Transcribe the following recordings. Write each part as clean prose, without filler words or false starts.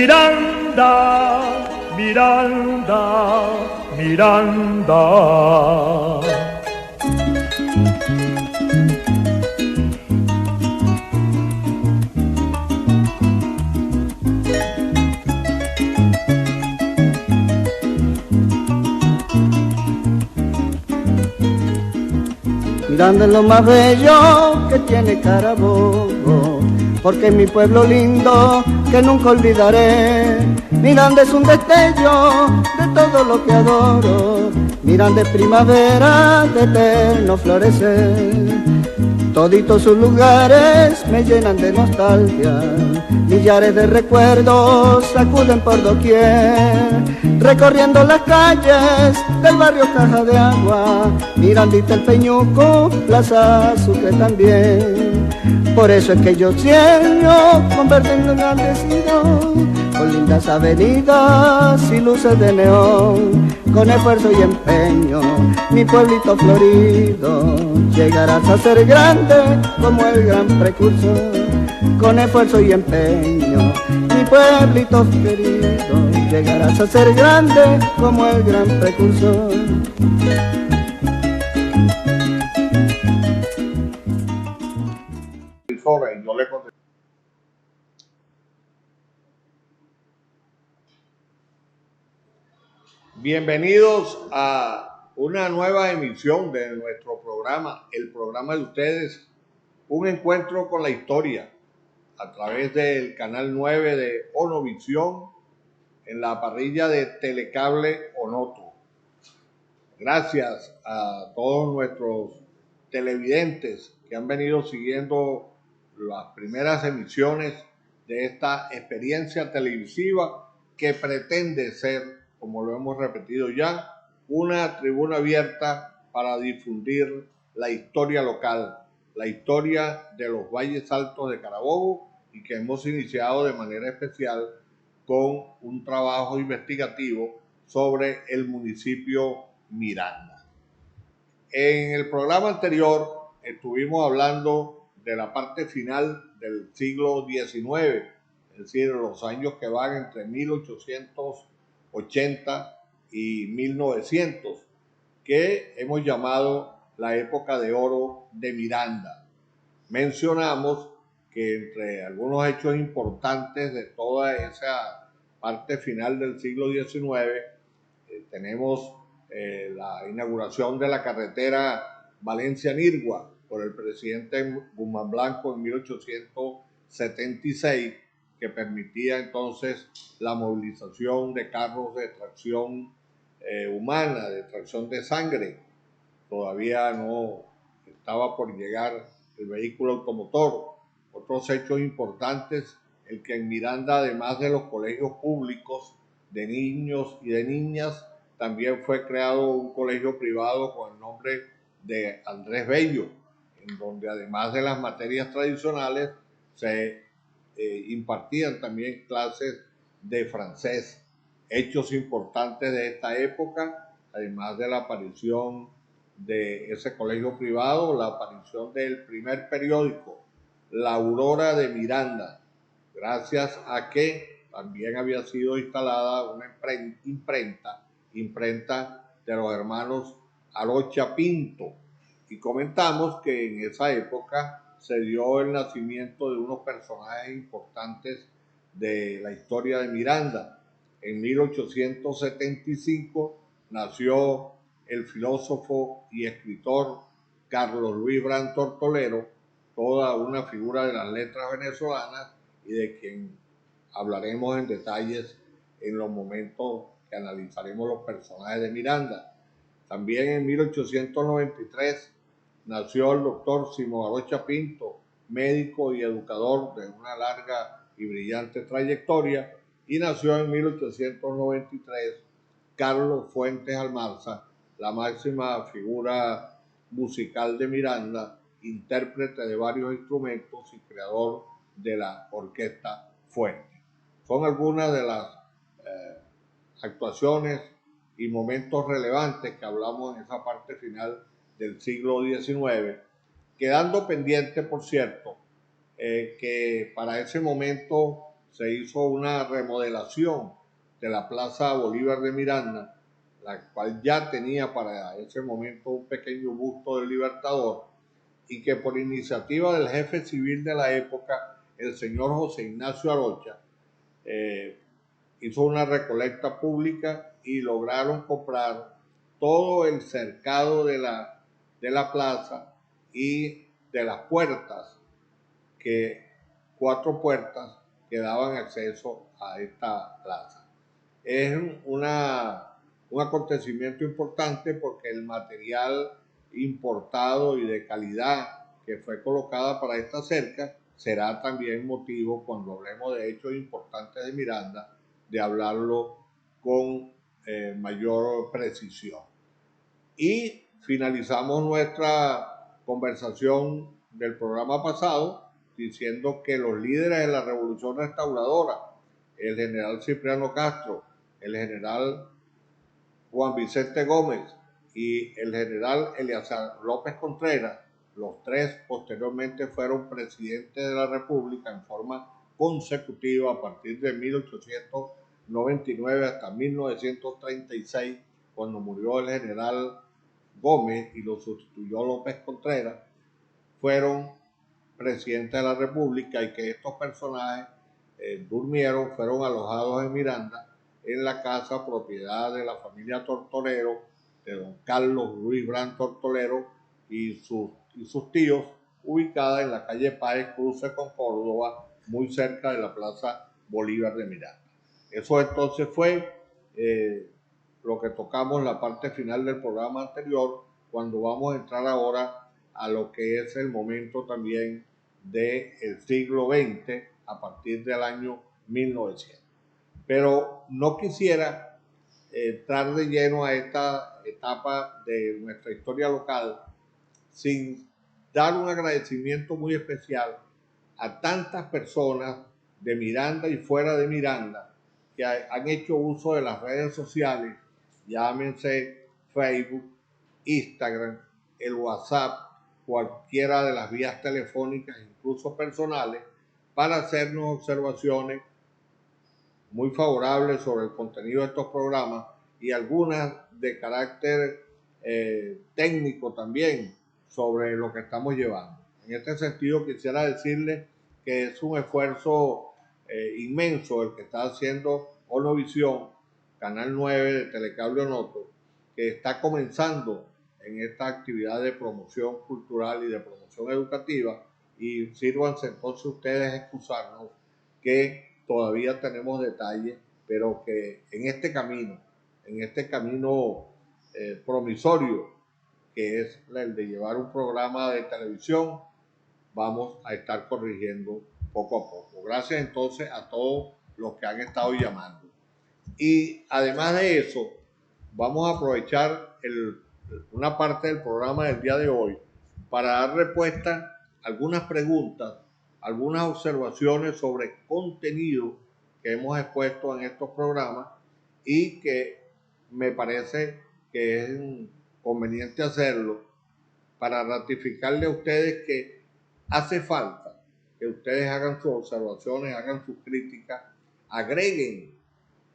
Miranda, Miranda, Miranda. Miranda es lo más bello que tiene Carabobo, porque es mi pueblo lindo que nunca olvidaré. Miranda es un destello de todo lo que adoro. Miranda es primavera de eterno florecer. Toditos sus lugares me llenan de nostalgia, millares de recuerdos sacuden por doquier. Recorriendo las calles del barrio Caja de Agua, Mirandita el Peñuco, Plaza Sucre también. Por eso es que yo sueño con verte engrandecido, con lindas avenidas y luces de neón. Con esfuerzo y empeño, mi pueblito florido, llegarás a ser grande como el gran precursor. Con esfuerzo y empeño, mi pueblito querido, llegarás a ser grande como el gran precursor. Bienvenidos a una nueva emisión de nuestro programa, el programa de ustedes, un encuentro con la historia, a través del canal 9 de Onovisión, en la parrilla de Telecable Onoto. Gracias a todos nuestros televidentes que han venido siguiendo las primeras emisiones de esta experiencia televisiva que pretende ser, como lo hemos repetido ya, una tribuna abierta para difundir la historia local, la historia de los valles altos de Carabobo, y que hemos iniciado de manera especial con un trabajo investigativo sobre el municipio Miranda. En el programa anterior estuvimos hablando de la parte final del siglo XIX, es decir, los años que van entre 1880 y 1900, que hemos llamado la época de oro de Miranda. Mencionamos que entre algunos hechos importantes de toda esa parte final del siglo XIX tenemos la inauguración de la carretera Valencia-Nirgua por el presidente Guzmán Blanco en 1876, que permitía entonces la movilización de carros de tracción humana, de tracción de sangre. Todavía no estaba por llegar el vehículo automotor. Otros hechos importantes, el que en Miranda, además de los colegios públicos de niños y de niñas, también fue creado un colegio privado con el nombre de Andrés Bello, en donde además de las materias tradicionales se impartían también clases de francés. Hechos importantes de esta época, además de la aparición de ese colegio privado, la aparición del primer periódico, La Aurora de Miranda, gracias a que también había sido instalada una imprenta de los hermanos Arocha Pinto. Y comentamos que en esa época se dio el nacimiento de unos personajes importantes de la historia de Miranda. En 1875 nació el filósofo y escritor Carlos Luis Brand Tortolero, toda una figura de las letras venezolanas y de quien hablaremos en detalles en los momentos que analizaremos los personajes de Miranda. También en 1893 nació el doctor Simón Arocha Pinto, médico y educador de una larga y brillante trayectoria, y nació en 1893 Carlos Fuentes Almarza, la máxima figura musical de Miranda, intérprete de varios instrumentos y creador de la Orquesta Fuentes. Son algunas de las actuaciones y momentos relevantes que hablamos en esa parte final del siglo XIX, quedando pendiente, por cierto, que para ese momento se hizo una remodelación de la Plaza Bolívar de Miranda, la cual ya tenía para ese momento un pequeño busto del Libertador, y que por iniciativa del jefe civil de la época, el señor José Ignacio Arocha, hizo una recolecta pública y lograron comprar todo el cercado de la plaza y de las puertas, 4 puertas que daban acceso a esta plaza. Es un acontecimiento importante porque el material importado y de calidad que fue colocada para esta cerca será también motivo, cuando hablemos de hechos importantes de Miranda, de hablarlo con mayor precisión. Y finalizamos nuestra conversación del programa pasado diciendo que los líderes de la Revolución Restauradora, el general Cipriano Castro, el general Juan Vicente Gómez y el general Eleazar López Contreras, los 3 posteriormente fueron presidentes de la República en forma consecutiva a partir de 1899 hasta 1936, cuando murió el general Gómez y lo sustituyó López Contreras, fueron presidentes de la República, y que estos personajes fueron alojados en Miranda, en la casa propiedad de la familia Tortolero, de don Carlos Luis Brand Tortolero y sus tíos, ubicada en la calle Páez, cruce con Córdoba, muy cerca de la Plaza Bolívar de Miranda. Eso entonces fue lo que tocamos en la parte final del programa anterior, cuando vamos a entrar ahora a lo que es el momento también del siglo XX a partir del año 1900. Pero no quisiera entrar de lleno a esta etapa de nuestra historia local sin dar un agradecimiento muy especial a tantas personas de Miranda y fuera de Miranda que han hecho uso de las redes sociales, llámense Facebook, Instagram, el WhatsApp, cualquiera de las vías telefónicas, incluso personales, para hacernos observaciones muy favorables sobre el contenido de estos programas y algunas de carácter técnico también sobre lo que estamos llevando. En este sentido, quisiera decirles que es un esfuerzo inmenso el que está haciendo Onovisión, Canal 9 de Telecable Onoto, que está comenzando en esta actividad de promoción cultural y de promoción educativa, y sírvanse entonces ustedes a excusarnos que todavía tenemos detalles, pero que en este camino promisorio, que es el de llevar un programa de televisión, vamos a estar corrigiendo poco a poco. Gracias entonces a todos los que han estado llamando. Y además de eso, vamos a aprovechar una parte del programa del día de hoy para dar respuesta a algunas preguntas, algunas observaciones sobre contenido que hemos expuesto en estos programas, y que me parece que es conveniente hacerlo para ratificarle a ustedes que hace falta que ustedes hagan sus observaciones, hagan sus críticas, agreguen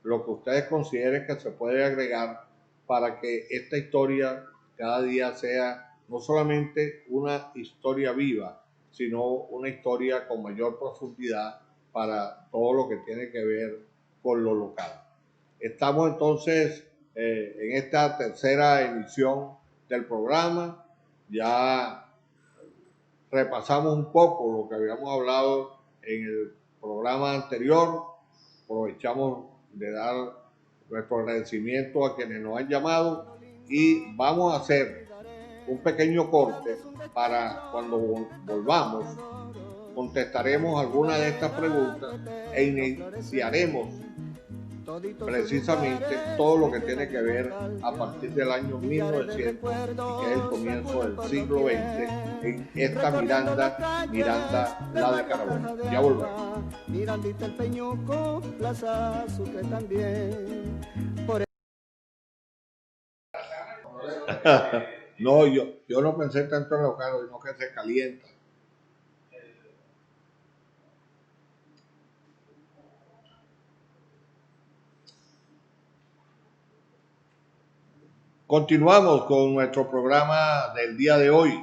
lo que ustedes consideren que se puede agregar para que esta historia cada día sea no solamente una historia viva, sino una historia con mayor profundidad para todo lo que tiene que ver con lo local. Estamos entonces en esta tercera emisión del programa. Ya repasamos un poco lo que habíamos hablado en el programa anterior. Aprovechamos de dar nuestro agradecimiento a quienes nos han llamado, y vamos a hacer un pequeño corte para cuando volvamos contestaremos algunas de estas preguntas e iniciaremos precisamente todo lo que tiene que ver a partir del año 1900, y que es el comienzo del siglo XX, en esta Miranda la de Carabobo. Ya volvemos. Mirandita el Peñuco, Plaza Sucre también. No, yo no pensé tanto en lo caro, sino que se calienta. Continuamos con nuestro programa del día de hoy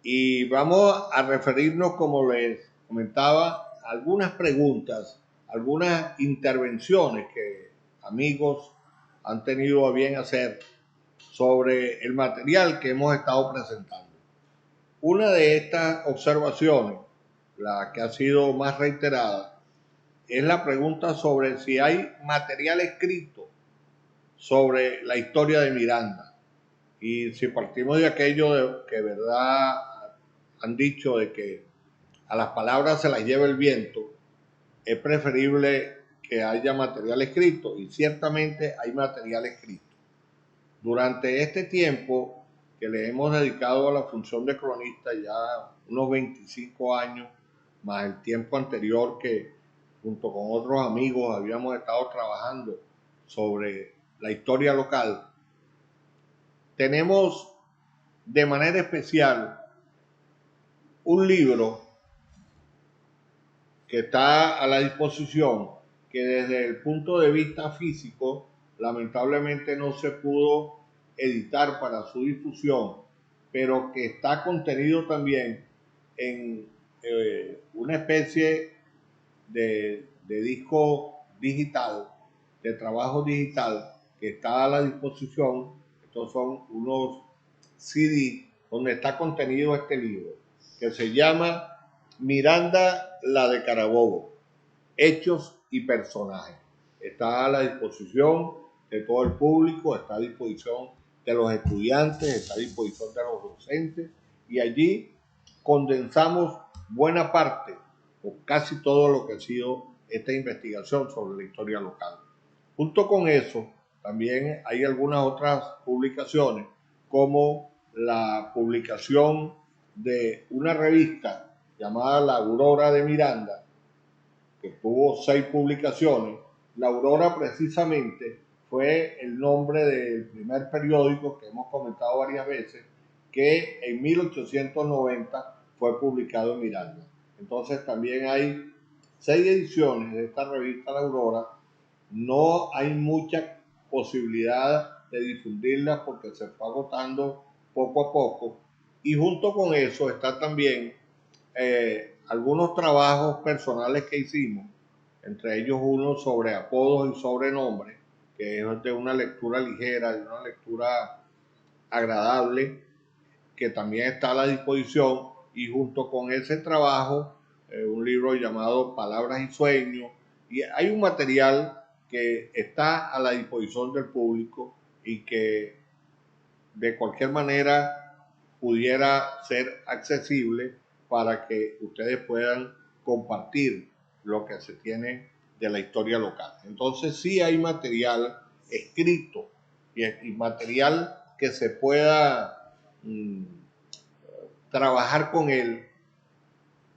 y vamos a referirnos, como les comentaba, a algunas preguntas, algunas intervenciones que amigos han tenido a bien hacer sobre el material que hemos estado presentando. Una de estas observaciones, la que ha sido más reiterada, es la pregunta sobre si hay material escrito sobre la historia de Miranda. Y si partimos de aquello de que verdad han dicho de que a las palabras se las lleva el viento, es preferible que haya material escrito, y ciertamente hay material escrito. Durante este tiempo que le hemos dedicado a la función de cronista, ya unos 25 años, más el tiempo anterior que junto con otros amigos habíamos estado trabajando sobre la historia local, tenemos de manera especial un libro que está a la disposición, que desde el punto de vista físico lamentablemente no se pudo editar para su difusión, pero que está contenido también en una especie de disco digital, de trabajo digital, que está a la disposición. Estos son unos CD donde está contenido este libro, que se llama Miranda la de Carabobo, Hechos y Personajes. Está a la disposición de todo el público, está a disposición de los estudiantes, está a disposición de los docentes, y allí condensamos buena parte o casi todo lo que ha sido esta investigación sobre la historia local. Junto con eso, también hay algunas otras publicaciones, como la publicación de una revista llamada La Aurora de Miranda, que tuvo 6 publicaciones. La Aurora precisamente fue el nombre del primer periódico que hemos comentado varias veces, que en 1890 fue publicado en Miranda. Entonces también hay 6 ediciones de esta revista La Aurora. No hay mucha posibilidad de difundirlas porque se fue agotando poco a poco, y junto con eso está también algunos trabajos personales que hicimos, entre ellos uno sobre apodos y sobrenombres, que es de una lectura ligera, de una lectura agradable, que también está a la disposición, y junto con ese trabajo, un libro llamado Palabras y Sueños, y hay un material que está a la disposición del público y que de cualquier manera pudiera ser accesible para que ustedes puedan compartir lo que se tiene de la historia local. Entonces sí hay material escrito y material que se pueda trabajar con él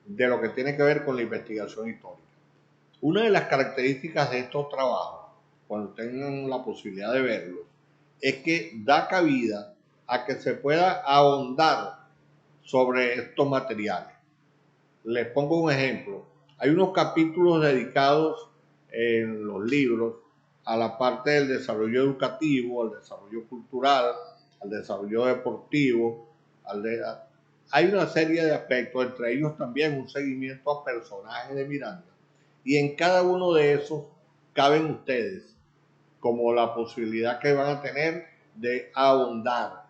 de lo que tiene que ver con la investigación histórica. Una de las características de estos trabajos, cuando tengan la posibilidad de verlos, es que da cabida a que se pueda ahondar sobre estos materiales. Les pongo un ejemplo. Hay unos capítulos dedicados en los libros a la parte del desarrollo educativo, al desarrollo cultural, al desarrollo deportivo, hay una serie de aspectos, entre ellos también un seguimiento a personajes de Miranda. Y en cada uno de esos caben ustedes como la posibilidad que van a tener de ahondar,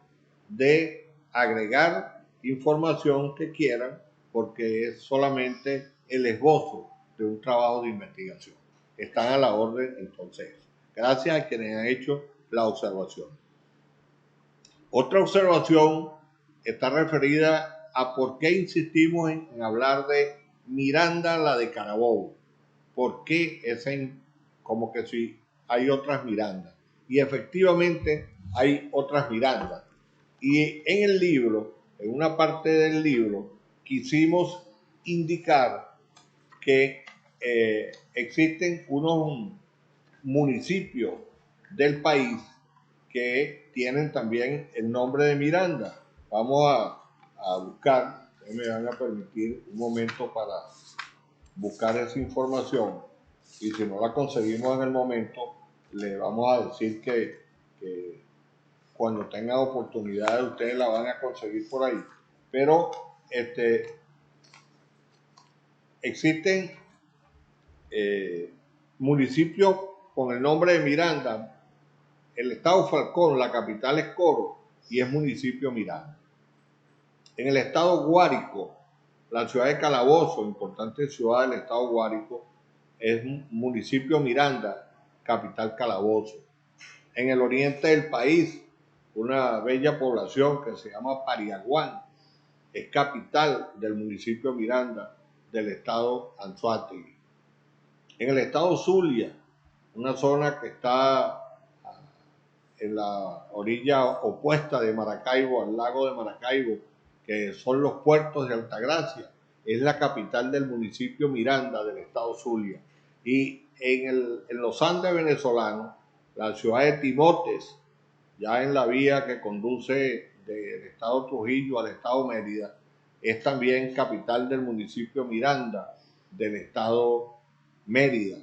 de agregar información que quieran, porque es solamente el esbozo de un trabajo de investigación. Están a la orden entonces. Gracias a quienes han hecho la observación. Otra observación está referida a por qué insistimos en hablar de Miranda la de Carabobo. ¿Por qué como que si hay otras Mirandas? Y efectivamente hay otras Mirandas. Y en el libro, en una parte del libro, quisimos indicar que existen unos municipios del país que tienen también el nombre de Miranda. Vamos a buscar, me van a permitir un momento para buscar esa información, y si no la conseguimos en el momento, le vamos a decir que cuando tengan oportunidad ustedes la van a conseguir por ahí. Pero existen municipios con el nombre de Miranda. El estado Falcón, la capital es Coro y es municipio Miranda. En el estado Guárico, la ciudad de Calabozo, importante ciudad del estado Guárico, es municipio Miranda, capital Calabozo. En el oriente del país, una bella población que se llama Pariaguán, es capital del municipio Miranda del estado Anzoátegui. En el estado Zulia, una zona que está en la orilla opuesta de Maracaibo, al lago de Maracaibo, que son los puertos de Altagracia, es la capital del municipio Miranda del estado Zulia. Y en los Andes venezolanos, la ciudad de Timotes, ya en la vía que conduce del estado Trujillo al estado Mérida, es también capital del municipio Miranda del estado Mérida.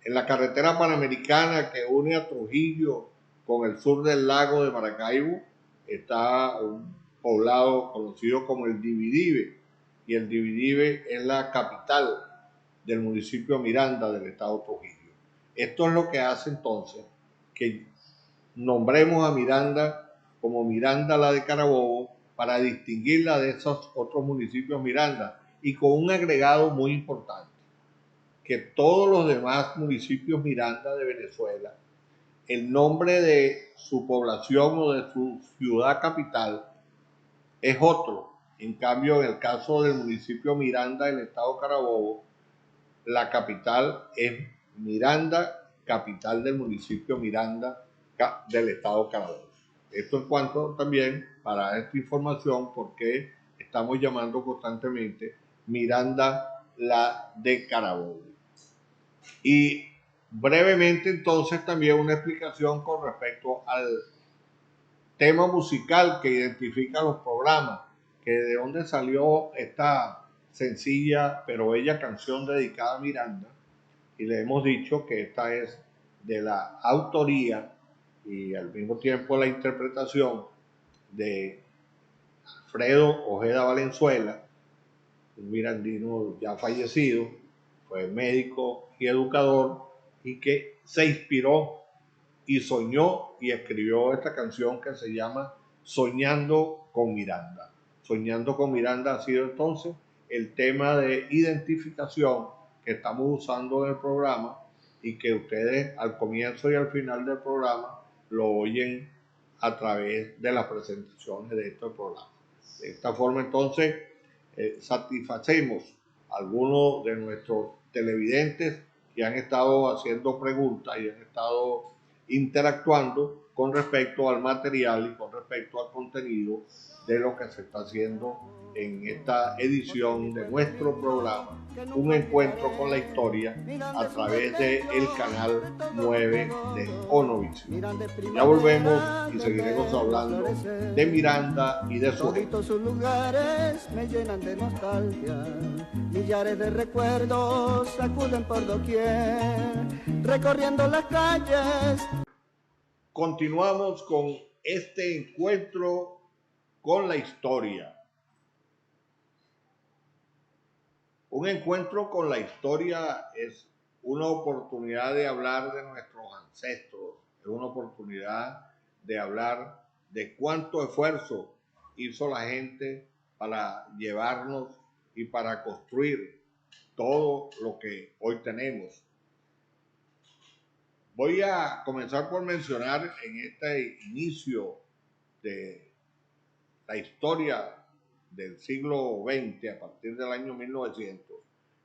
En la carretera panamericana que une a Trujillo con el sur del lago de Maracaibo está un poblado conocido como el Dividive, y el Dividive es la capital del municipio Miranda del estado Trujillo. Esto es lo que hace entonces que nombremos a Miranda como Miranda la de Carabobo para distinguirla de esos otros municipios Miranda, y con un agregado muy importante, que todos los demás municipios Miranda de Venezuela, el nombre de su población o de su ciudad capital es otro. En cambio, en el caso del municipio Miranda del estado Carabobo, la capital es Miranda, capital del municipio Miranda del estado Carabobo. Esto en cuanto también para esta información, porque estamos llamando constantemente Miranda la de Carabobo. Y brevemente entonces también una explicación con respecto al tema musical que identifica los programas, que de dónde salió esta sencilla pero bella canción dedicada a Miranda. Y le hemos dicho que esta es de la autoría y al mismo tiempo la interpretación de Alfredo Ojeda Valenzuela, un mirandino ya fallecido, fue médico y educador, y que se inspiró y soñó y escribió esta canción que se llama Soñando con Miranda. Soñando con Miranda ha sido entonces el tema de identificación que estamos usando en el programa, y que ustedes al comienzo y al final del programa lo oyen a través de las presentaciones de este programa. De esta forma entonces satisfacemos a algunos de nuestros televidentes que han estado haciendo preguntas y han estado interactuando con respecto al material y con respecto al contenido de lo que se está haciendo en esta edición de nuestro programa, Un Encuentro con la Historia, a través del canal 9 de Onovisión. Ya volvemos y seguiremos hablando de Miranda y de su gente. Sus lugares me llenan de nostalgia, millares de recuerdos sacuden por doquier, recorriendo las calles. Continuamos con este encuentro con la historia. Un encuentro con la historia es una oportunidad de hablar de nuestros ancestros, es una oportunidad de hablar de cuánto esfuerzo hizo la gente para llevarnos y para construir todo lo que hoy tenemos. Voy a comenzar por mencionar en este inicio de la historia del siglo XX, a partir del año 1900,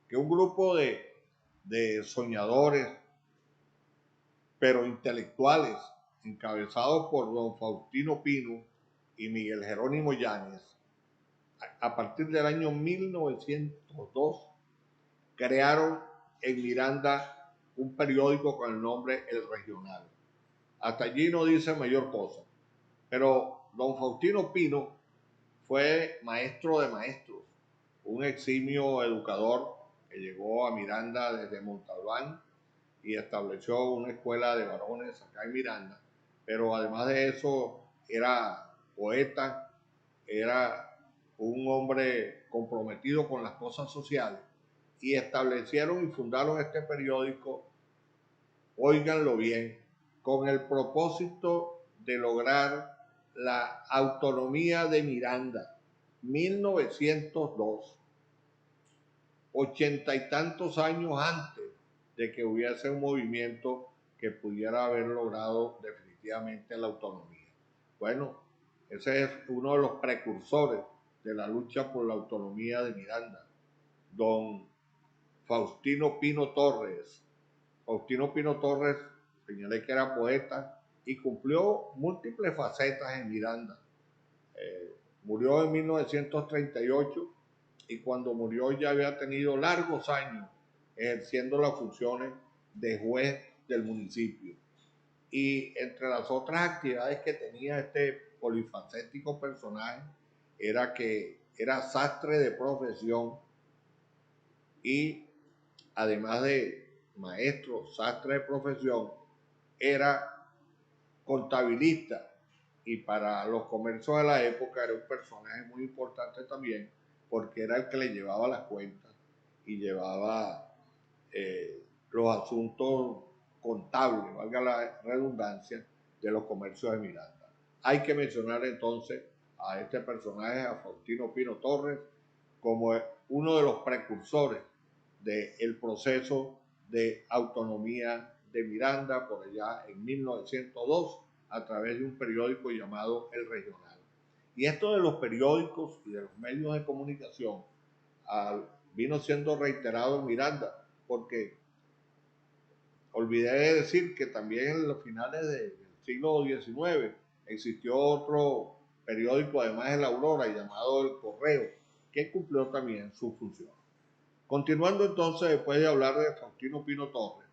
que un grupo de soñadores, pero intelectuales, encabezados por don Faustino Pino y Miguel Jerónimo Yáñez, a partir del año 1902, crearon en Miranda un periódico con el nombre El Regional. Hasta allí no dice mayor cosa, pero don Faustino Pino fue maestro de maestros, un eximio educador que llegó a Miranda desde Montalbán y estableció una escuela de varones acá en Miranda, pero además de eso era poeta, era un hombre comprometido con las cosas sociales y establecieron y fundaron este periódico, óiganlo bien, con el propósito de lograr la autonomía de Miranda. 1902, 80 y tantos años antes de que hubiese un movimiento que pudiera haber logrado definitivamente la autonomía. Bueno, ese es uno de los precursores de la lucha por la autonomía de Miranda, don Faustino Pino Torres. Faustino Pino Torres, señalé que era poeta y cumplió múltiples facetas en Miranda. Murió en 1938 y cuando murió ya había tenido largos años ejerciendo las funciones de juez del municipio. Y entre las otras actividades que tenía este polifacético personaje era que era sastre de profesión y además de maestro, sastre de profesión, era contabilista y para los comercios de la época era un personaje muy importante también porque era el que le llevaba las cuentas y llevaba los asuntos contables, valga la redundancia, de los comercios de Miranda. Hay que mencionar entonces a este personaje, a Faustino Pino Torres, como uno de los precursores del proceso de autonomía de Miranda por allá en 1902 a través de un periódico llamado El Regional. Y esto de los periódicos y de los medios de comunicación vino siendo reiterado en Miranda, porque olvidé de decir que también en los finales del siglo XIX existió otro periódico, además de La Aurora, llamado El Correo, que cumplió también su función. Continuando entonces, después de hablar de Faustino Pino Torres,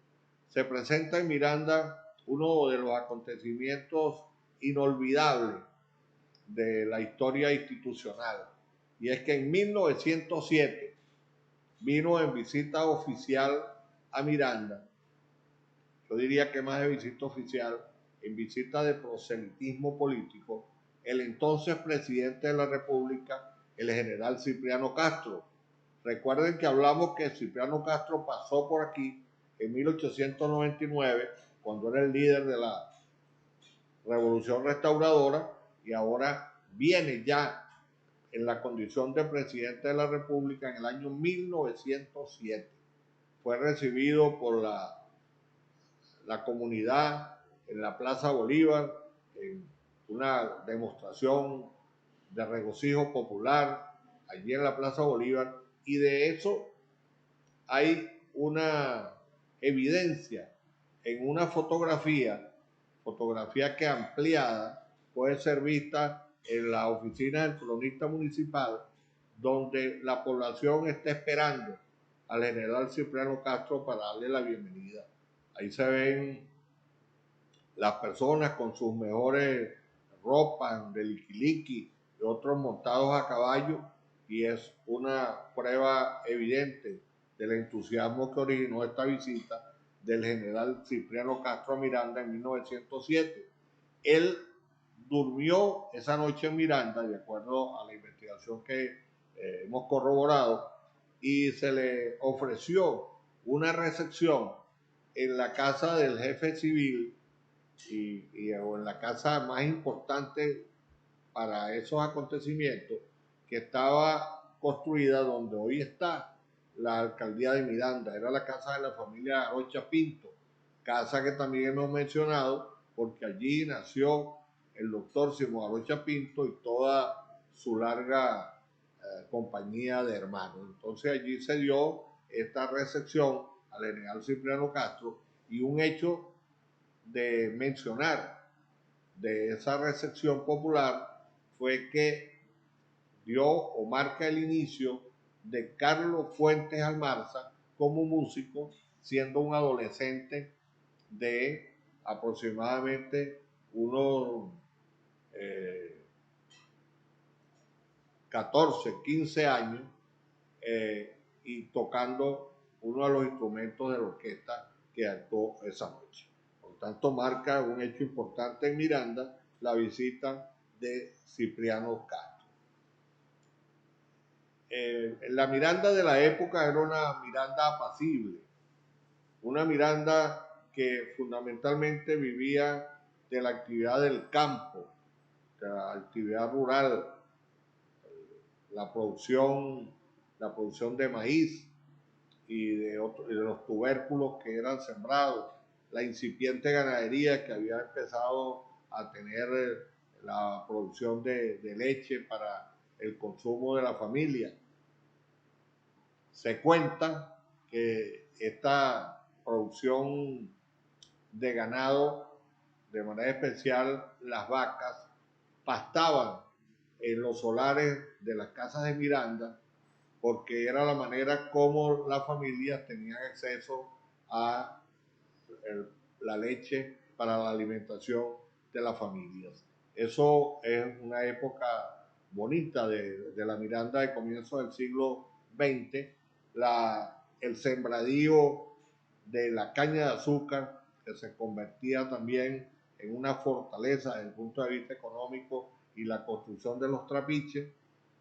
se presenta en Miranda uno de los acontecimientos inolvidables de la historia institucional, y es que en 1907 vino en visita oficial a Miranda, yo diría que más de visita oficial, en visita de proselitismo político, el entonces presidente de la República, el general Cipriano Castro. Recuerden que hablamos que Cipriano Castro pasó por aquí en 1899, cuando era el líder de la Revolución Restauradora, y ahora viene ya en la condición de presidente de la República en el año 1907. Fue recibido por la comunidad en la Plaza Bolívar, en una demostración de regocijo popular allí en la Plaza Bolívar, y de eso hay una evidencia en una fotografía que ampliada puede ser vista en la oficina del cronista municipal, donde la población está esperando al general Cipriano Castro para darle la bienvenida. Ahí se ven las personas con sus mejores ropas de liquiliqui y otros montados a caballo, y es una prueba evidente del entusiasmo que originó esta visita del general Cipriano Castro a Miranda en 1907. Él durmió esa noche en Miranda, de acuerdo a la investigación que hemos corroborado, y se le ofreció una recepción en la casa del jefe civil o en la casa más importante para esos acontecimientos, que estaba construida donde hoy está la alcaldía de Miranda. Era la casa de la familia Arocha Pinto, casa que también hemos mencionado porque allí nació el doctor Simón Arocha Pinto y toda su larga compañía de hermanos. Entonces allí se dio esta recepción al general Cipriano Castro, y un hecho de mencionar de esa recepción popular fue que dio o marca el inicio de Carlos Fuentes Almarza como músico, siendo un adolescente de aproximadamente unos 14, 15 años, y tocando uno de los instrumentos de la orquesta que actuó esa noche. Por tanto, marca un hecho importante en Miranda la visita de Cipriano Castro. La Miranda de la época era una Miranda apacible, una Miranda que fundamentalmente vivía de la actividad del campo, de la actividad rural, la producción de maíz y de los tubérculos que eran sembrados, la incipiente ganadería que había empezado a tener la producción de leche para el consumo de la familia. Se cuenta que esta producción de ganado, de manera especial las vacas, pastaban en los solares de las casas de Miranda, porque era la manera como las familias tenían acceso a la leche para la alimentación de las familias. Eso es una época bonita de la Miranda de comienzo del siglo XX, el sembradío de la caña de azúcar, que se convertía también en una fortaleza desde el punto de vista económico, y la construcción de los trapiches,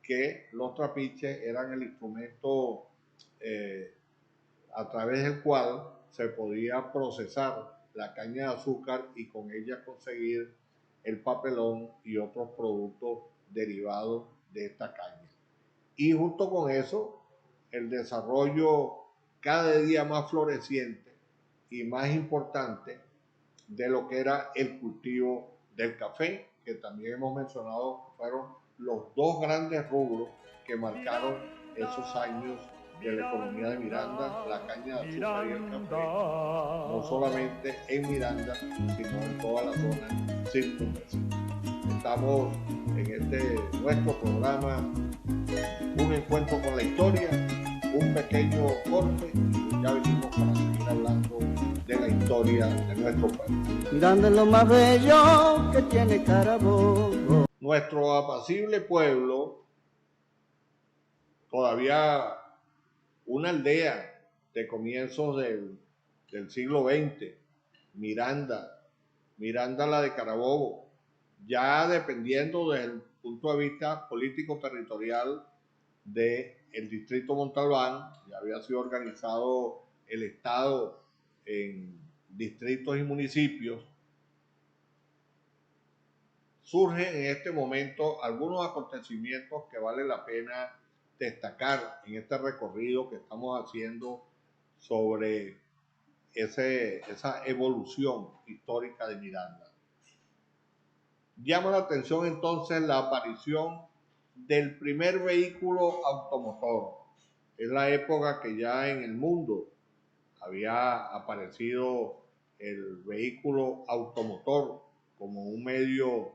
que los trapiches eran el instrumento a través del cual se podía procesar la caña de azúcar y con ella conseguir el papelón y otros productos derivados de esta caña. Y junto con eso, el desarrollo cada día más floreciente y más importante de lo que era el cultivo del café, que también hemos mencionado que fueron los dos grandes rubros que marcaron esos años de la economía de Miranda, la caña de azúcar y el café, no solamente en Miranda, sino en toda la zona circunvecina. Estamos en nuestro programa Un Encuentro con la Historia, un pequeño corte y ya venimos para seguir hablando de la historia de nuestro país. Miranda es lo más bello que tiene Carabobo. Nuestro apacible pueblo, todavía una aldea de comienzos del siglo XX, Miranda la de Carabobo, ya dependiendo desde el punto de vista político-territorial del distrito Montalbán, ya había sido organizado el Estado en distritos y municipios. Surgen en este momento algunos acontecimientos que vale la pena destacar en este recorrido que estamos haciendo sobre esa evolución histórica de Miranda. Llama la atención entonces la aparición del primer vehículo automotor. Es la época que ya en el mundo había aparecido el vehículo automotor como un medio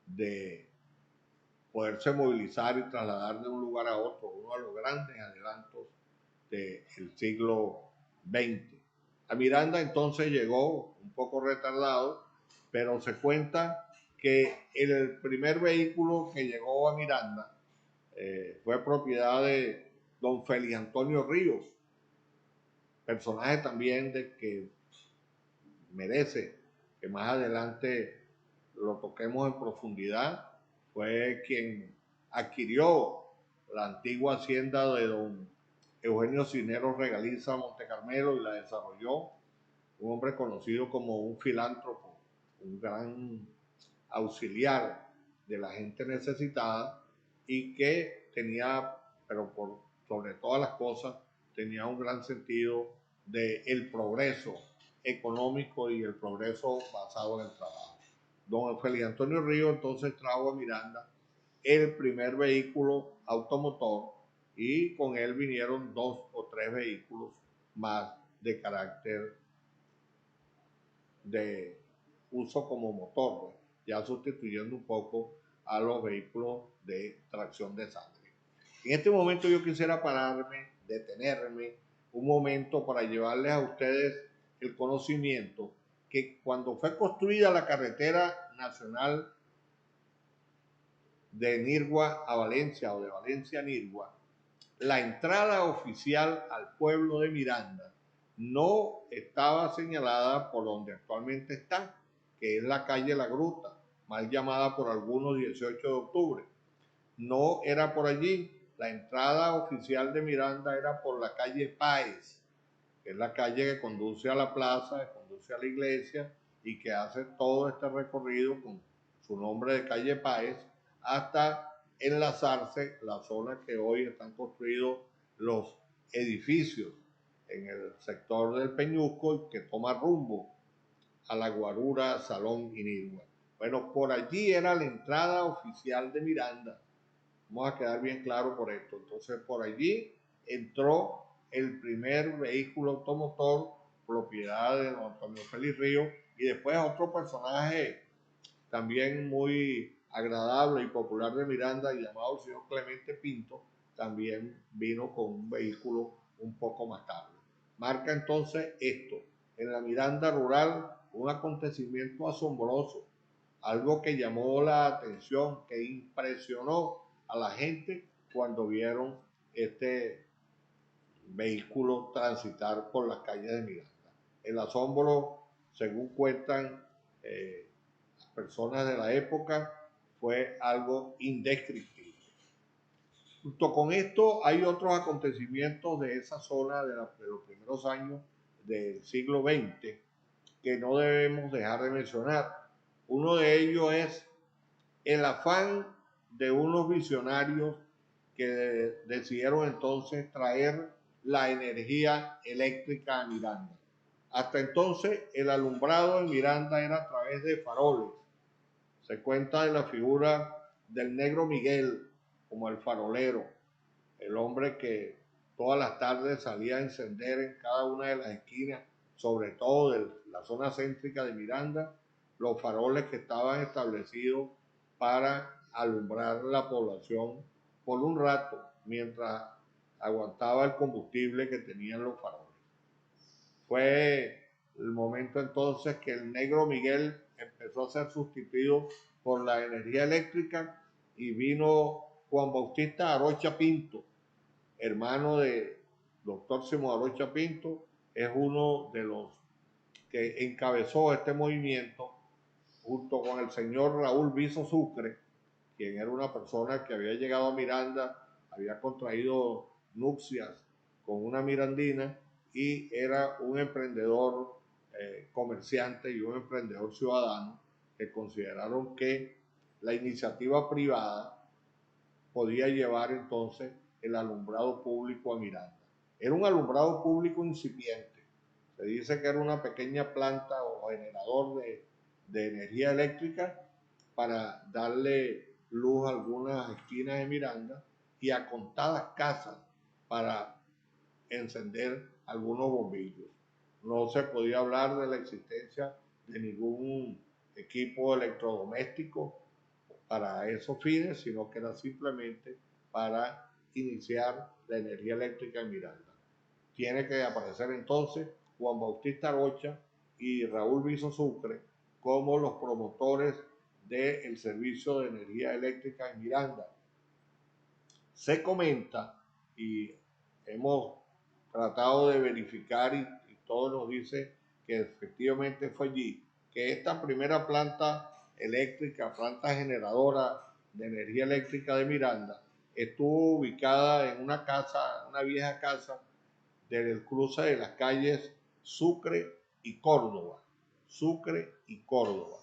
de poderse movilizar y trasladar de un lugar a otro, uno de los grandes adelantos del siglo XX. A Miranda entonces llegó un poco retardado, pero se cuenta que el primer vehículo que llegó a Miranda fue propiedad de don Félix Antonio Ríos, personaje también de que merece que más adelante lo toquemos en profundidad. Fue quien adquirió la antigua hacienda de don Eugenio Cisneros Regaliza Montecarmelo y la desarrolló. Un hombre conocido como un filántropo, un gran auxiliar de la gente necesitada, y que tenía, pero por sobre todas las cosas, tenía un gran sentido del progreso económico y el progreso basado en el trabajo. Don Félix Antonio Río entonces trajo a Miranda el primer vehículo automotor, y con él vinieron 2 o 3 vehículos más de carácter de uso como motor, ya sustituyendo un poco a los vehículos de tracción de sangre. En este momento yo quisiera detenerme un momento para llevarles a ustedes el conocimiento que cuando fue construida la carretera nacional de Nirgua a Valencia, o de Valencia a Nirgua, la entrada oficial al pueblo de Miranda no estaba señalada por donde actualmente está, que es la calle La Gruta, mal llamada por algunos 18 de octubre. No era por allí. La entrada oficial de Miranda era por la calle Páez, que es la calle que conduce a la plaza, que conduce a la iglesia y que hace todo este recorrido con su nombre de calle Páez hasta enlazarse la zona que hoy están construidos los edificios en el sector del Peñusco y que toma rumbo a la Guarura, Salón y Nirgua. Bueno, por allí era la entrada oficial de Miranda. Vamos a quedar bien claro por esto. Entonces, por allí entró el primer vehículo automotor propiedad de don Antonio Félix Ríos y después otro personaje también muy agradable y popular de Miranda llamado el señor Clemente Pinto, también vino con un vehículo un poco más tarde. Marca entonces esto, en la Miranda rural, un acontecimiento asombroso, algo que llamó la atención, que impresionó a la gente cuando vieron este vehículo transitar por las calles de Miranda. El asombro, según cuentan las personas de la época, fue algo indescriptible. Junto con esto hay otros acontecimientos de esa zona de los primeros años del siglo XX que no debemos dejar de mencionar. Uno de ellos es el afán de unos visionarios que decidieron entonces traer la energía eléctrica a Miranda. Hasta entonces el alumbrado en Miranda era a través de faroles. Se cuenta de la figura del negro Miguel como el farolero, el hombre que todas las tardes salía a encender en cada una de las esquinas, sobre todo de la zona céntrica de Miranda, los faroles que estaban establecidos para alumbrar la población por un rato mientras aguantaba el combustible que tenían los faroles. Fue el momento entonces que el negro Miguel empezó a ser sustituido por la energía eléctrica y vino Juan Bautista Arocha Pinto, hermano de doctor Simón Arocha Pinto, es uno de los que encabezó este movimiento junto con el señor Raúl Viso Sucre, quien era una persona que había llegado a Miranda, había contraído nupcias con una mirandina y era un emprendedor comerciante y un emprendedor ciudadano que consideraron que la iniciativa privada podía llevar entonces el alumbrado público a Miranda. Era un alumbrado público incipiente. Se dice que era una pequeña planta o generador de energía eléctrica para darle luz a algunas esquinas de Miranda y a contadas casas para encender algunos bombillos. No se podía hablar de la existencia de ningún equipo electrodoméstico para esos fines, sino que era simplemente para iniciar la energía eléctrica en Miranda. Tiene que aparecer entonces Juan Bautista Arocha y Raúl Viso Sucre como los promotores del servicio de energía eléctrica en Miranda. Se comenta, y hemos tratado de verificar y todo nos dice que efectivamente fue allí, que esta primera planta eléctrica, planta generadora de energía eléctrica de Miranda, estuvo ubicada en una casa, una vieja casa del cruce de las calles Sucre y Córdoba. Sucre y Córdoba.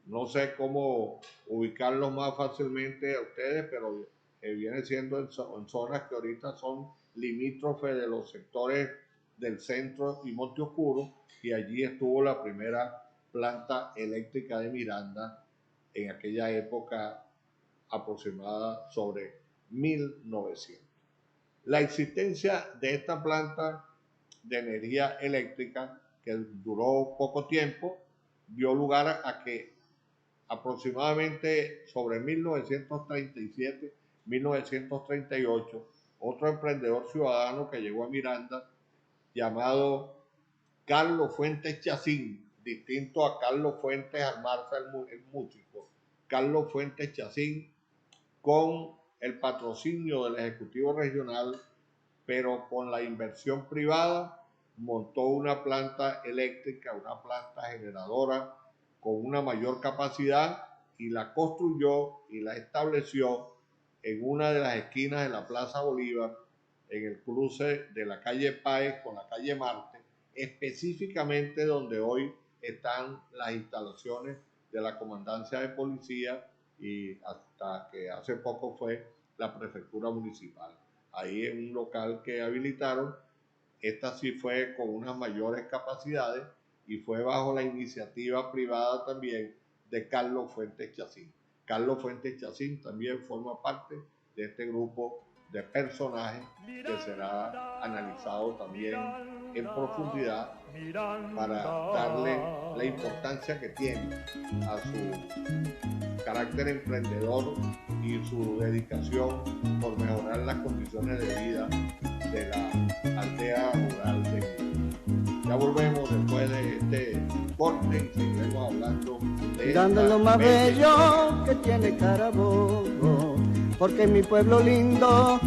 No sé cómo ubicarlos más fácilmente a ustedes, pero viene siendo en zonas que ahorita son limítrofes de los sectores del centro y Monte Oscuro, y allí estuvo la primera planta eléctrica de Miranda en aquella época aproximada sobre 1900. La existencia de esta planta de energía eléctrica, que duró poco tiempo, dio lugar a que aproximadamente sobre 1937-1938, otro emprendedor ciudadano que llegó a Miranda, llamado Carlos Fuentes Chacín, distinto a Carlos Fuentes Almarza, el músico, Carlos Fuentes Chacín, con el patrocinio del Ejecutivo Regional, pero con la inversión privada, montó una planta eléctrica, una planta generadora con una mayor capacidad y la construyó y la estableció en una de las esquinas de la Plaza Bolívar, en el cruce de la calle Páez con la calle Marte, específicamente donde hoy están las instalaciones de la Comandancia de Policía y hasta que hace poco fue la Prefectura Municipal. Ahí en un local que habilitaron, esta sí fue con unas mayores capacidades y fue bajo la iniciativa privada también de Carlos Fuentes Chacín. Carlos Fuentes Chacín también forma parte de este grupo de personajes que será analizado también en profundidad para darle la importancia que tiene a su carácter emprendedor y su dedicación por mejorar las condiciones de vida de la aldea rural de Miranda. Ya volvemos después de este corte y seguiremos hablando de Miranda es lo más bello que tiene Carabobo, porque mi pueblo lindo.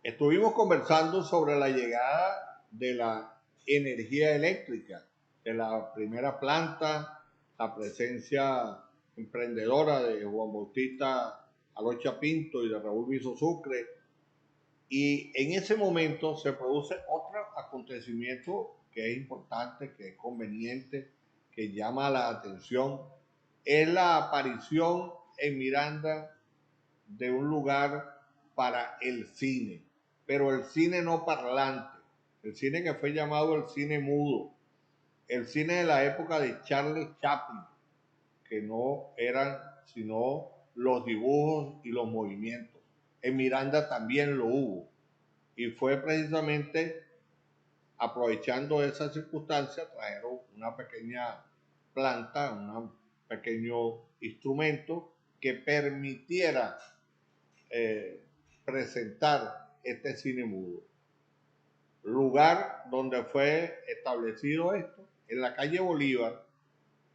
Estuvimos conversando sobre la llegada de la energía eléctrica, de la primera planta, la presencia emprendedora de Juan Bautista Alocha Pinto y de Raúl Viso Sucre. Y en ese momento se produce otro acontecimiento que es importante, que es conveniente, que llama la atención. Es la aparición en Miranda de un lugar para el cine, pero el cine no parlante, el cine que fue llamado el cine mudo, el cine de la época de Charles Chaplin, que no eran sino los dibujos y los movimientos. En Miranda también lo hubo, y fue precisamente aprovechando esa circunstancia, trajeron una pequeña planta, un pequeño instrumento que permitiera presentar este cine mudo. Lugar donde fue establecido esto, en la calle Bolívar,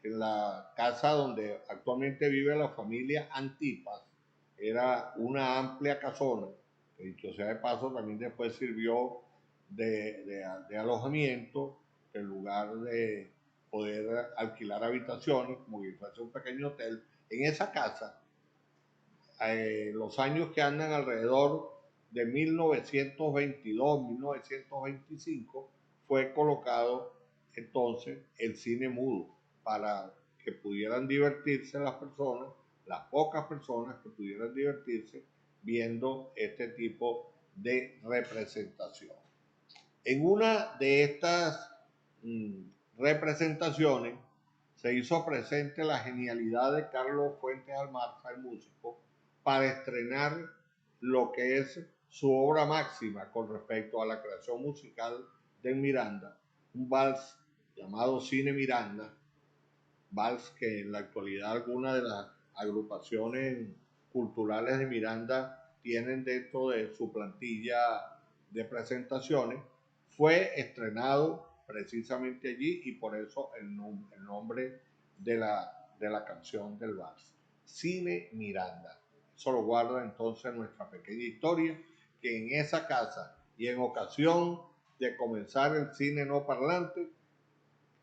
en la casa donde actualmente vive la familia Antipas. Era una amplia casona, que dicho sea de paso también después sirvió de alojamiento, en lugar de poder alquilar habitaciones, como si fuese un pequeño hotel. En esa casa, los años que andan alrededor de 1922, 1925, fue colocado entonces el cine mudo para que pudieran divertirse las personas, las pocas personas que pudieran divertirse viendo este tipo de representación. En una de estas representaciones se hizo presente la genialidad de Carlos Fuentes Almarza, el músico, para estrenar lo que es su obra máxima con respecto a la creación musical de Miranda, un vals llamado Cine Miranda, vals que en la actualidad algunas de las agrupaciones culturales de Miranda tienen dentro de su plantilla de presentaciones. Fue estrenado precisamente allí y por eso el nombre de la canción del vals, Cine Miranda. Eso lo guarda entonces nuestra pequeña historia, que en esa casa y en ocasión de comenzar el cine no parlante,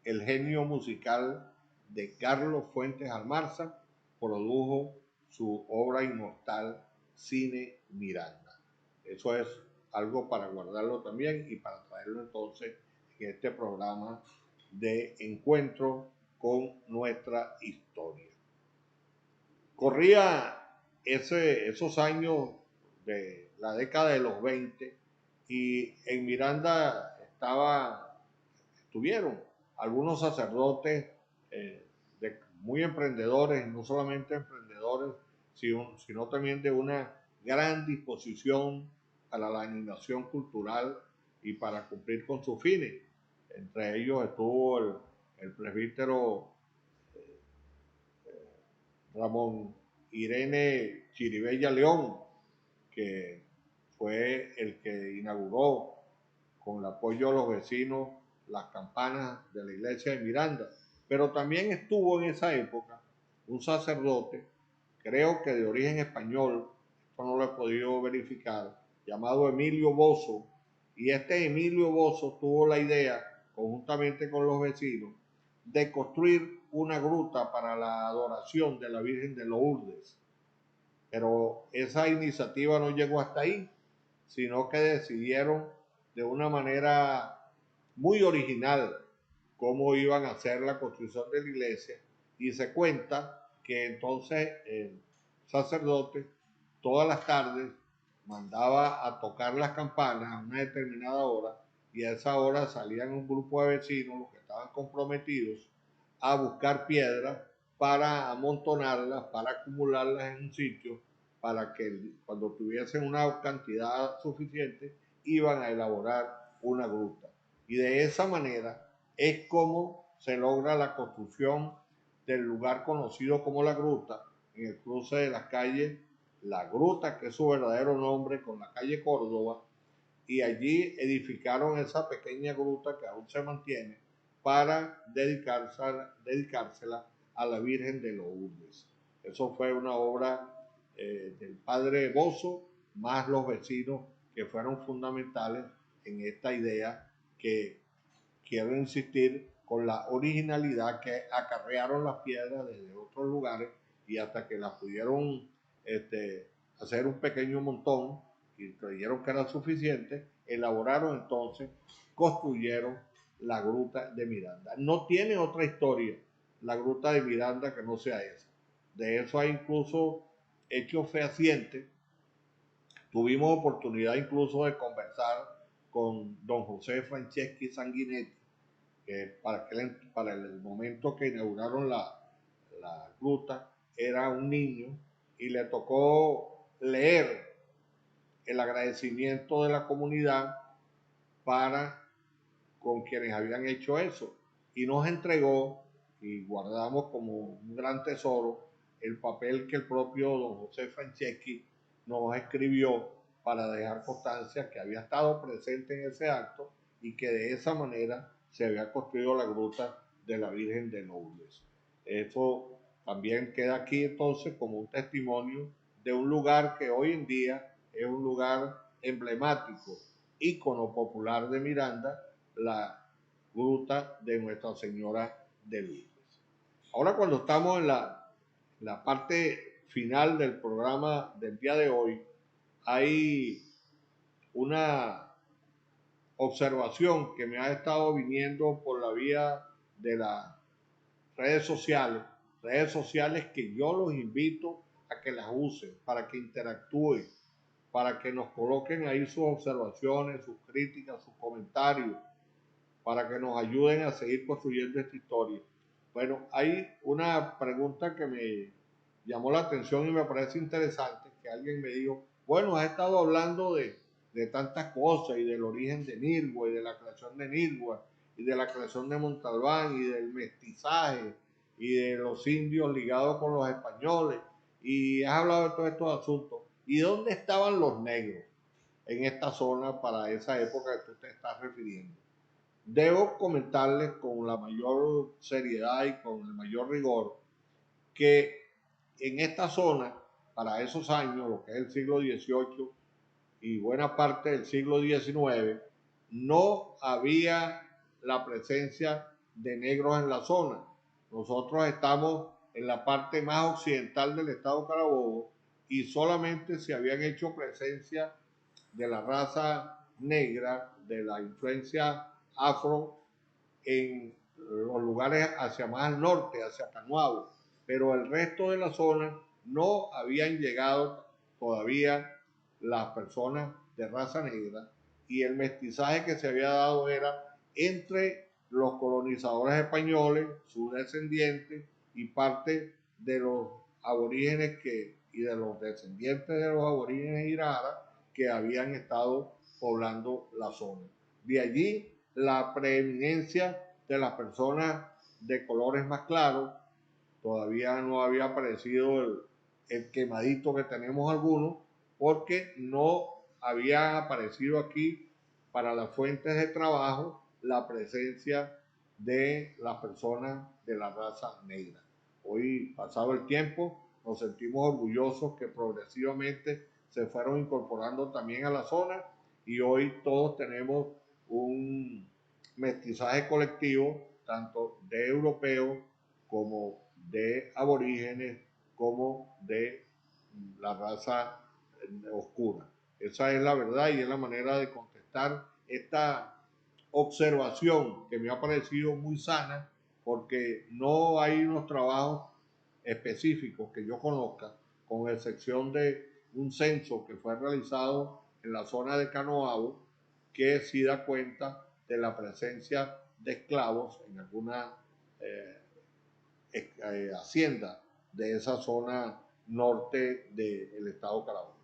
el genio musical de Carlos Fuentes Almarza produjo su obra inmortal Cine Miranda. Eso es algo para guardarlo también y para traerlo entonces en este programa de encuentro con nuestra historia. Corría esos años de la década de los 20 y en Miranda estuvieron algunos sacerdotes muy emprendedores, no solamente emprendedores, sino también de una gran disposición para la animación cultural y para cumplir con sus fines. Entre ellos estuvo el presbítero Ramón Irene Chiribella León, que fue el que inauguró con el apoyo de los vecinos las campanas de la iglesia de Miranda. Pero también estuvo en esa época un sacerdote, creo que de origen español, esto no lo he podido verificar, llamado Emilio Bozo, y este Emilio Bozo tuvo la idea, conjuntamente con los vecinos, de construir una gruta para la adoración de la Virgen de Lourdes. Pero esa iniciativa no llegó hasta ahí, sino que decidieron de una manera muy original cómo iban a hacer la construcción de la iglesia, y se cuenta que entonces el sacerdote todas las tardes mandaba a tocar las campanas a una determinada hora, y a esa hora salían un grupo de vecinos, los que estaban comprometidos, a buscar piedras para amontonarlas, para acumularlas en un sitio, para que cuando tuviesen una cantidad suficiente iban a elaborar una gruta. Y de esa manera es como se logra la construcción del lugar conocido como La Gruta, en el cruce de las calles La Gruta, que es su verdadero nombre, con la calle Córdoba, y allí edificaron esa pequeña gruta que aún se mantiene para dedicársela a la Virgen de Lourdes. Eso fue una obra del padre Bozo, más los vecinos que fueron fundamentales en esta idea, que quiero insistir con la originalidad, que acarrearon las piedras desde otros lugares, y hasta que las pudieron hacer un pequeño montón y creyeron que era suficiente, elaboraron entonces, construyeron la gruta de Miranda. No tiene otra historia la gruta de Miranda que no sea esa. De eso hay incluso hechos fehacientes. Tuvimos oportunidad incluso de conversar con don José Franceschi Sanguinetti, que para el momento que inauguraron la gruta era un niño, y le tocó leer el agradecimiento de la comunidad para con quienes habían hecho eso, y nos entregó, y guardamos como un gran tesoro, el papel que el propio don José Franceschi nos escribió para dejar constancia que había estado presente en ese acto y que de esa manera se había construido la gruta de la Virgen de Lourdes. Eso también queda aquí entonces como un testimonio de un lugar que hoy en día es un lugar emblemático, ícono popular de Miranda, la gruta de Nuestra Señora de Lourdes. Ahora, cuando estamos en la parte final del programa del día de hoy, hay una observación que me ha estado viniendo por la vía de las redes sociales que yo los invito a que las usen, para que interactúen, para que nos coloquen ahí sus observaciones, sus críticas, sus comentarios, para que nos ayuden a seguir construyendo esta historia. Bueno, hay una pregunta que me llamó la atención y me parece interesante, que alguien me dijo, bueno, has estado hablando de tantas cosas, y del origen de Nirgua, y de la creación de Nirgua, y de la creación de Montalbán, y del mestizaje, y de los indios ligados con los españoles, y has hablado de todos estos asuntos. ¿Y dónde estaban los negros en esta zona para esa época que tú te estás refiriendo? Debo comentarles con la mayor seriedad y con el mayor rigor que en esta zona, para esos años, lo que es el siglo XVIII y buena parte del siglo XIX, no había la presencia de negros en la zona. Nosotros estamos en la parte más occidental del estado Carabobo, y solamente se habían hecho presencia de la raza negra, de la influencia afro, en los lugares hacia más al norte, hacia Canuabo, pero el resto de la zona no habían llegado todavía las personas de raza negra, y el mestizaje que se había dado era entre los colonizadores españoles, sus descendientes, y parte de los aborígenes y de los descendientes de los aborígenes iraras que habían estado poblando la zona. De allí la preeminencia de las personas de colores más claros. Todavía no había aparecido el quemadito que tenemos algunos, porque no había aparecido aquí para las fuentes de trabajo la presencia de las personas de la raza negra. Hoy, pasado el tiempo, nos sentimos orgullosos que progresivamente se fueron incorporando también a la zona, y hoy todos tenemos un mestizaje colectivo, tanto de europeos como de aborígenes, como de la raza oscura. Esa es la verdad y es la manera de contestar esta observación que me ha parecido muy sana, porque no hay unos trabajos específicos que yo conozca, con excepción de un censo que fue realizado en la zona de Canoabo, que sí da cuenta de la presencia de esclavos en alguna hacienda de esa zona norte del estado Carabobo.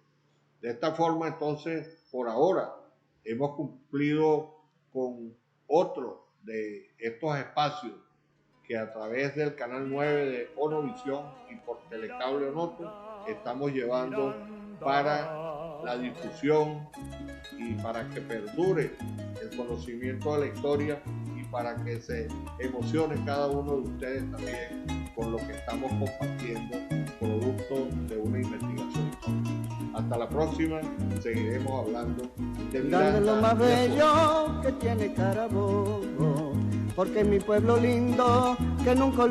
De esta forma, entonces, por ahora, hemos cumplido con otro de estos espacios que a través del canal 9 de Onovisión y por Telecable Onoto estamos llevando para la difusión y para que perdure el conocimiento de la historia y para que se emocione cada uno de ustedes también con lo que estamos compartiendo, producto de una investigación histórica. Hasta la próxima, seguiremos hablando de Miranda es lo más y de bello que tiene Carabobo, porque es mi pueblo lindo que nunca olvidaré.